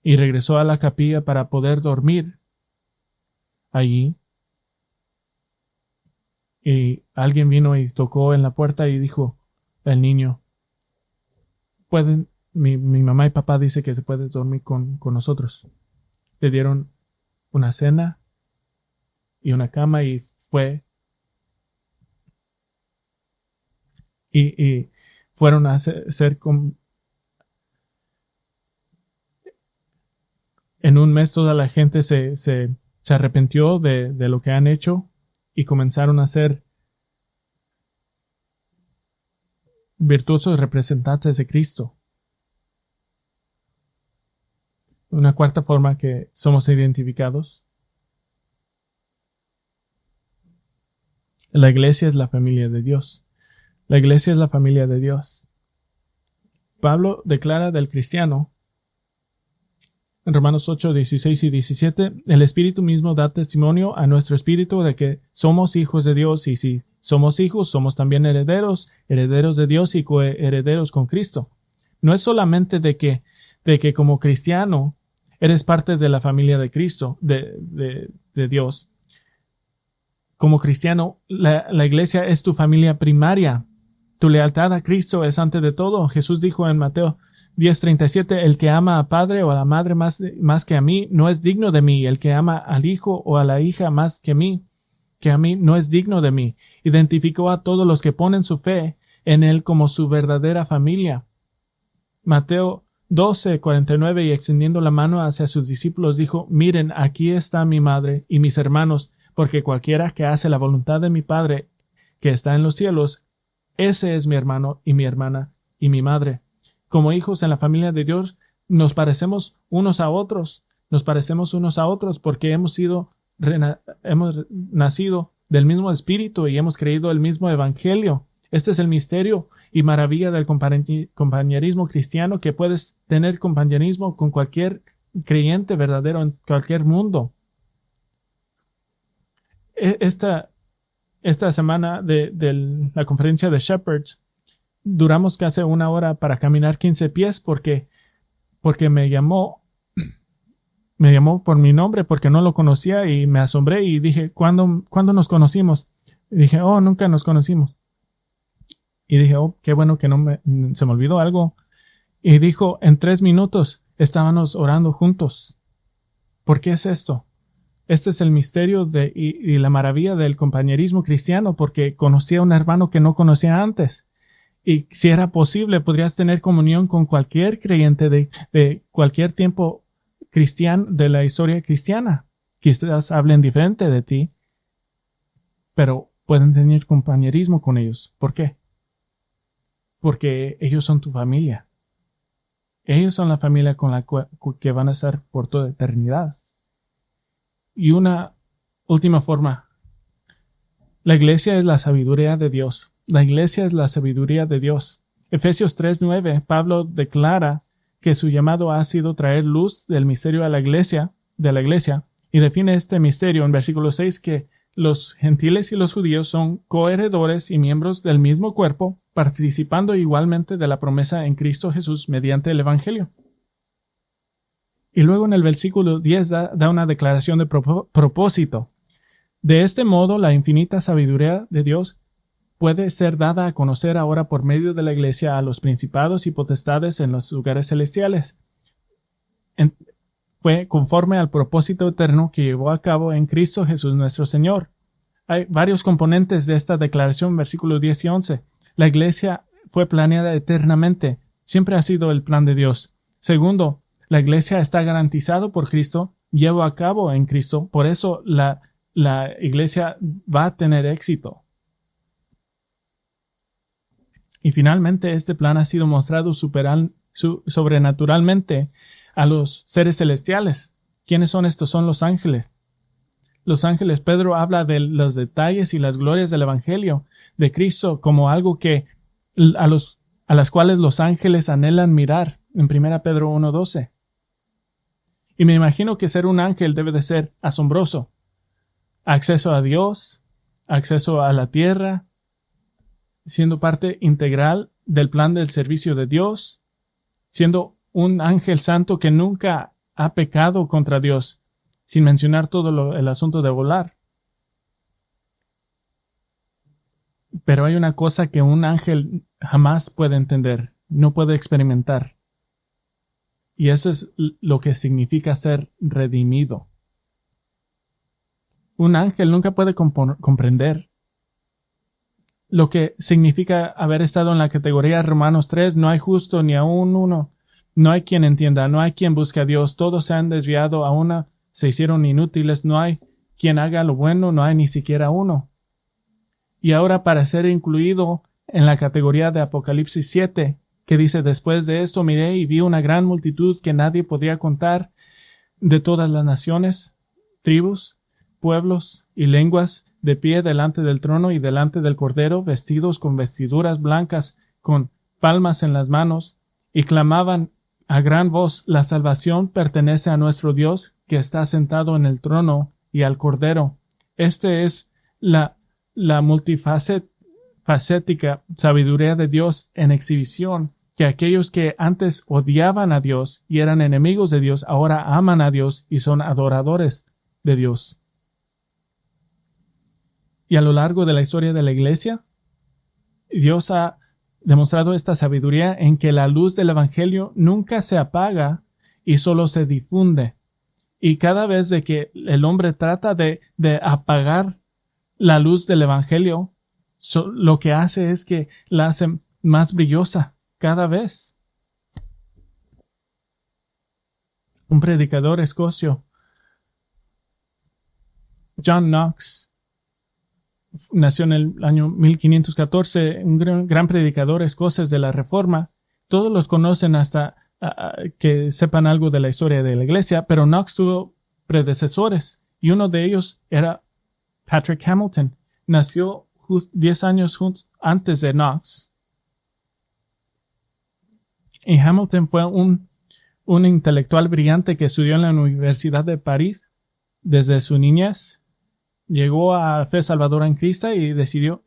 Y regresó a la capilla para poder dormir allí. Y alguien vino y tocó en la puerta y dijo, el niño, mi mamá y papá dice que se puede dormir con nosotros. Le dieron una cena y una cama y fue. Y fueron a ser en un mes toda la gente se arrepintió de lo que han hecho y comenzaron a ser virtuosos representantes de Cristo. Una cuarta forma que somos identificados. La iglesia es la familia de Dios. La iglesia es la familia de Dios. Pablo declara del cristiano en Romanos 8, 16 y 17, el Espíritu mismo da testimonio a nuestro espíritu de que somos hijos de Dios, y si somos hijos, somos también herederos, herederos de Dios y coherederos con Cristo. No es solamente de que como cristiano eres parte de la familia de Cristo, de Dios. Como cristiano, la iglesia es tu familia primaria. Tu lealtad a Cristo es ante de todo. Jesús dijo en Mateo 10:37, el que ama a padre o a la madre más que a mí, no es digno de mí. El que ama al hijo o a la hija más que a mí, no es digno de mí. Identificó a todos los que ponen su fe en él como su verdadera familia. Mateo 12:49, y extendiendo la mano hacia sus discípulos dijo, miren, aquí está mi madre y mis hermanos, porque cualquiera que hace la voluntad de mi Padre que está en los cielos, ese es mi hermano y mi hermana y mi madre. Como hijos en la familia de Dios, nos parecemos unos a otros. Nos parecemos unos a otros porque hemos nacido del mismo espíritu y hemos creído el mismo evangelio. Este es el misterio y maravilla del compañerismo cristiano, que puedes tener compañerismo con cualquier creyente verdadero en cualquier mundo. Esta semana de la conferencia de Shepherds, duramos casi una hora para caminar 15 pies porque me llamó por mi nombre porque no lo conocía y me asombré y dije, ¿cuándo nos conocimos? Y dije, nunca nos conocimos. Y dije, qué bueno que se me olvidó algo. Y dijo, en 3 minutos estábamos orando juntos. ¿Por qué es esto? Este es el misterio y la maravilla del compañerismo cristiano, porque conocí a un hermano que no conocía antes. Y si era posible, podrías tener comunión con cualquier creyente de cualquier tiempo cristiano, de la historia cristiana. Quizás hablen diferente de ti, pero pueden tener compañerismo con ellos. ¿Por qué? Porque ellos son tu familia. Ellos son la familia con la que van a estar por toda eternidad. Y una última forma. La iglesia es la sabiduría de Dios. La iglesia es la sabiduría de Dios. Efesios 3:9, Pablo declara que su llamado ha sido traer luz del misterio de la iglesia, y define este misterio en versículo 6, que los gentiles y los judíos son coheredores y miembros del mismo cuerpo, participando igualmente de la promesa en Cristo Jesús mediante el Evangelio. Y luego en el versículo 10 da una declaración de propósito. De este modo, la infinita sabiduría de Dios puede ser dada a conocer ahora por medio de la iglesia a los principados y potestades en los lugares celestiales. Fue conforme al propósito eterno que llevó a cabo en Cristo Jesús nuestro Señor. Hay varios componentes de esta declaración, versículos 10 y 11. La iglesia fue planeada eternamente. Siempre ha sido el plan de Dios. Segundo, la iglesia está garantizado por Cristo, llevó a cabo en Cristo. Por eso la iglesia va a tener éxito. Y finalmente, este plan ha sido mostrado sobrenaturalmente a los seres celestiales. ¿Quiénes son estos? Son los ángeles. Los ángeles, Pedro habla de los detalles y las glorias del Evangelio de Cristo como algo que a las cuales los ángeles anhelan mirar, en 1 Pedro 1:12. Y me imagino que ser un ángel debe de ser asombroso. Acceso a Dios, acceso a la tierra, siendo parte integral del plan del servicio de Dios, siendo un ángel santo que nunca ha pecado contra Dios, sin mencionar todo el asunto de volar. Pero hay una cosa que un ángel jamás puede entender, no puede experimentar. Y eso es lo que significa ser redimido. Un ángel nunca puede comprender lo que significa haber estado en la categoría Romanos 3, no hay justo ni aún uno, no hay quien entienda, no hay quien busque a Dios, todos se han desviado, a una se hicieron inútiles, no hay quien haga lo bueno, no hay ni siquiera uno. Y ahora, para ser incluido en la categoría de Apocalipsis 7, que dice, después de esto miré y vi una gran multitud que nadie podía contar, de todas las naciones, tribus, pueblos y lenguas, de pie delante del trono y delante del Cordero, vestidos con vestiduras blancas, con palmas en las manos, y clamaban a gran voz: la salvación pertenece a nuestro Dios, que está sentado en el trono, y al Cordero. Este es la multifacética sabiduría de Dios en exhibición, que aquellos que antes odiaban a Dios y eran enemigos de Dios, ahora aman a Dios y son adoradores de Dios. Y a lo largo de la historia de la Iglesia, Dios ha demostrado esta sabiduría en que la luz del Evangelio nunca se apaga y solo se difunde. Y cada vez de que el hombre trata de apagar la luz del Evangelio, lo que hace es que la hace más brillosa cada vez. Un predicador escocio, John Knox, nació en el año 1514, un gran predicador escocés de la Reforma. Todos los conocen hasta que sepan algo de la historia de la Iglesia, pero Knox tuvo predecesores y uno de ellos era Patrick Hamilton. Nació 10 años antes de Knox. Y Hamilton fue un intelectual brillante que estudió en la Universidad de París desde su niñez. Llegó a fe salvadora en Cristo y decidió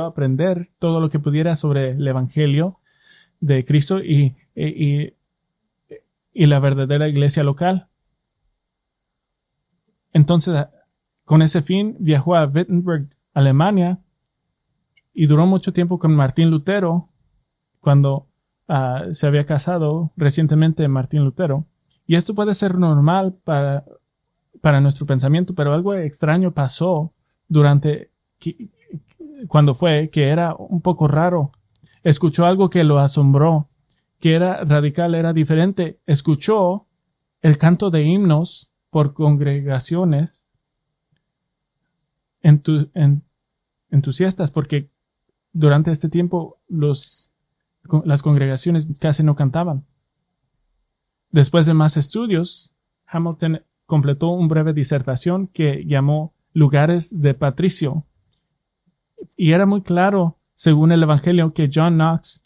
aprender todo lo que pudiera sobre el Evangelio de Cristo y la verdadera iglesia local. Entonces, con ese fin, viajó a Wittenberg, Alemania, y duró mucho tiempo con Martín Lutero, cuando se había casado recientemente Martín Lutero. Y esto puede ser normal para nuestro pensamiento, pero algo extraño pasó cuando fue, que era un poco raro. Escuchó algo que lo asombró, que era radical, era diferente. Escuchó el canto de himnos por congregaciones entusiastas, porque durante este tiempo las congregaciones casi no cantaban. Después de más estudios, Hamilton completó una breve disertación que llamó Lugares de Patricio. Y era muy claro, según el Evangelio, que John Knox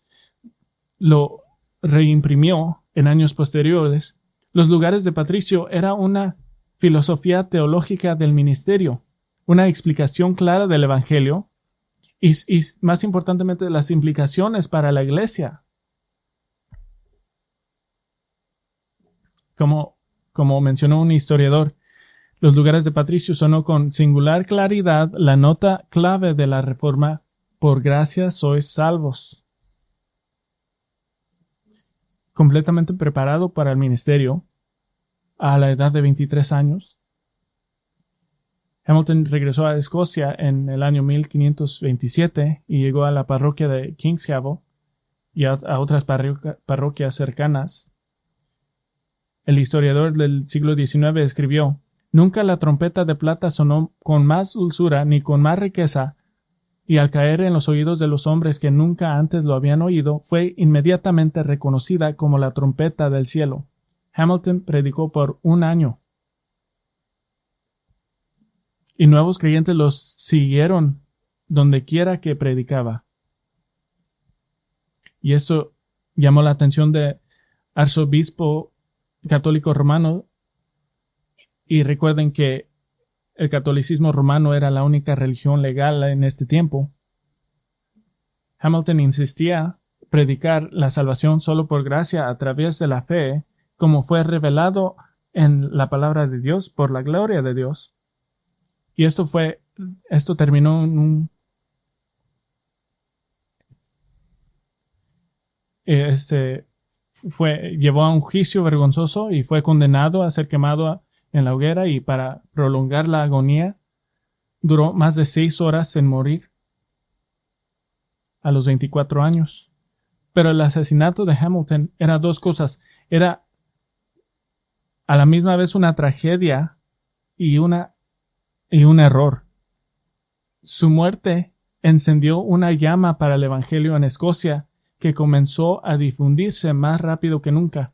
lo reimprimió en años posteriores. Los lugares de Patricio era una filosofía teológica del ministerio, una explicación clara del Evangelio y más importantemente, las implicaciones para la iglesia. Como mencionó un historiador, los lugares de Patricio sonó con singular claridad la nota clave de la Reforma: por gracia sois salvos. Completamente preparado para el ministerio, a la edad de 23 años, Hamilton regresó a Escocia en el año 1527 y llegó a la parroquia de Kingshaven y a otras parroquias cercanas. El historiador del siglo XIX escribió: nunca la trompeta de plata sonó con más dulzura ni con más riqueza, y al caer en los oídos de los hombres que nunca antes lo habían oído, fue inmediatamente reconocida como la trompeta del cielo. Hamilton predicó por 1 año. Y nuevos creyentes los siguieron donde quiera que predicaba. Y esto llamó la atención del arzobispo católico romano. Y recuerden que el catolicismo romano era la única religión legal en este tiempo. Hamilton insistía predicar la salvación solo por gracia a través de la fe, como fue revelado en la palabra de Dios por la gloria de Dios. Y esto terminó en llevó a un juicio vergonzoso y fue condenado a ser quemado en la hoguera, y para prolongar la agonía duró más de 6 horas en morir a los 24 años. Pero el asesinato de Hamilton era 2 cosas. Era a la misma vez una tragedia y un error. Su muerte encendió una llama para el Evangelio en Escocia que comenzó a difundirse más rápido que nunca.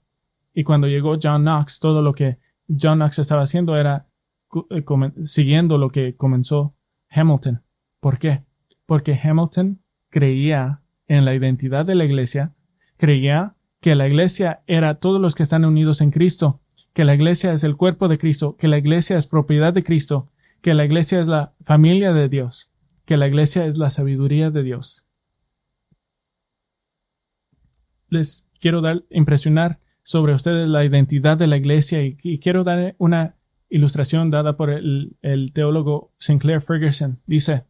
Y cuando llegó John Knox, todo lo que John Knox estaba haciendo era siguiendo lo que comenzó Hamilton. ¿Por qué? Porque Hamilton creía en la identidad de la iglesia, creía que la iglesia era todos los que están unidos en Cristo, que la iglesia es el cuerpo de Cristo, que la iglesia es propiedad de Cristo, que la iglesia es la familia de Dios, que la iglesia es la sabiduría de Dios. Les quiero impresionar sobre ustedes la identidad de la iglesia y quiero dar una ilustración dada por el teólogo Sinclair Ferguson. Dice,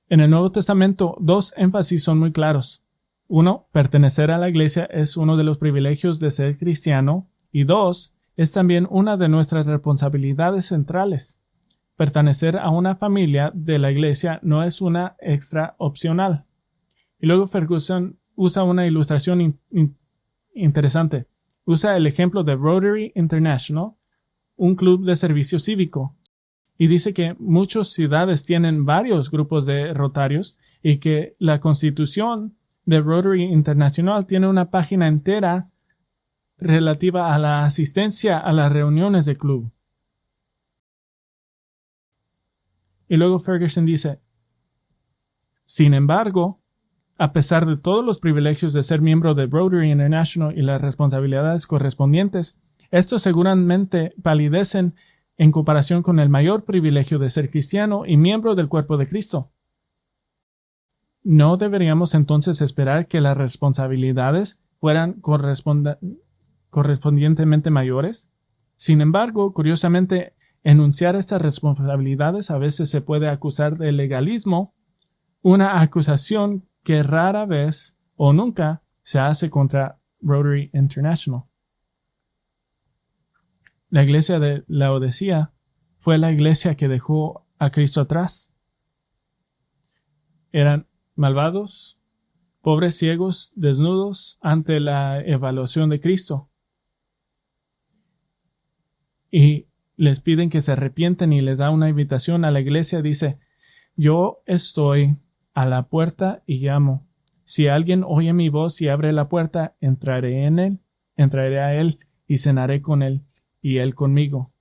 en el Nuevo Testamento, dos énfasis son muy claros. Uno, pertenecer a la iglesia es uno de los privilegios de ser cristiano. Y dos, es también una de nuestras responsabilidades centrales. Pertenecer a una familia de la iglesia no es una extra opcional. Y luego Ferguson usa una ilustración interesante. Usa el ejemplo de Rotary International, un club de servicio cívico, y dice que muchas ciudades tienen varios grupos de rotarios y que la constitución de Rotary International tiene una página entera relativa a la asistencia a las reuniones del club. Y luego Ferguson dice, sin embargo, a pesar de todos los privilegios de ser miembro de Rotary International y las responsabilidades correspondientes, estos seguramente palidecen en comparación con el mayor privilegio de ser cristiano y miembro del cuerpo de Cristo. ¿No deberíamos entonces esperar que las responsabilidades fueran correspondientemente mayores? Sin embargo, curiosamente, enunciar estas responsabilidades a veces se puede acusar de legalismo, una acusación que rara vez o nunca se hace contra Rotary International. La iglesia de Laodicea fue la iglesia que dejó a Cristo atrás. Eran malvados, pobres, ciegos, desnudos ante la evaluación de Cristo. Y les piden que se arrepienten y les da una invitación a la iglesia. Dice, yo estoy a la puerta y llamo. Si alguien oye mi voz y abre la puerta, entraré a él y cenaré con él y él conmigo.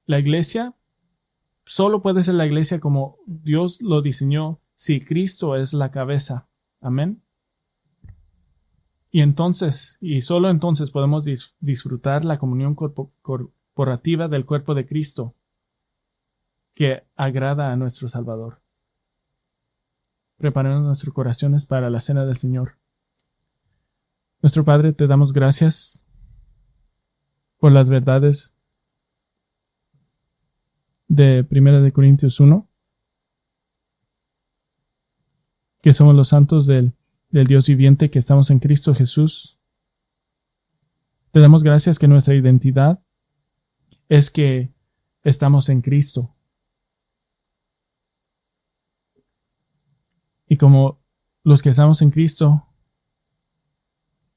La iglesia solo puede ser la iglesia como Dios lo diseñó si Cristo es la cabeza. Amén. Y entonces, y solo entonces podemos disfrutar la comunión corporativa del cuerpo de Cristo que agrada a nuestro Salvador. Preparemos nuestros corazones para la cena del Señor. Nuestro Padre, te damos gracias por las verdades de 1 de Corintios 1, que somos los santos del Dios viviente, que estamos en Cristo Jesús. Te damos gracias que nuestra identidad es que estamos en Cristo. Y como los que estamos en Cristo,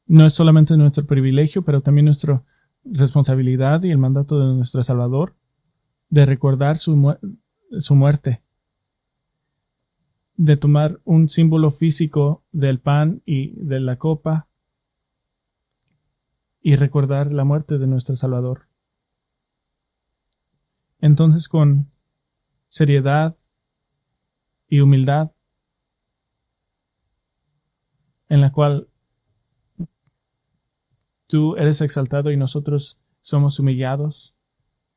no es solamente nuestro privilegio, pero también nuestra responsabilidad y el mandato de nuestro Salvador de recordar su muerte, de tomar un símbolo físico del pan y de la copa y recordar la muerte de nuestro Salvador. Entonces, con seriedad y humildad, en la cual tú eres exaltado y nosotros somos humillados,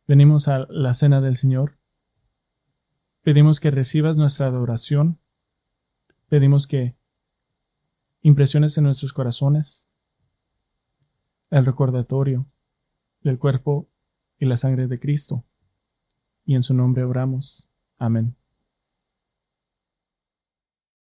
venimos a la cena del Señor. Pedimos que recibas nuestra adoración. Pedimos que impresiones en nuestros corazones el recordatorio del cuerpo y la sangre de Cristo. Y en su nombre oramos. Amén.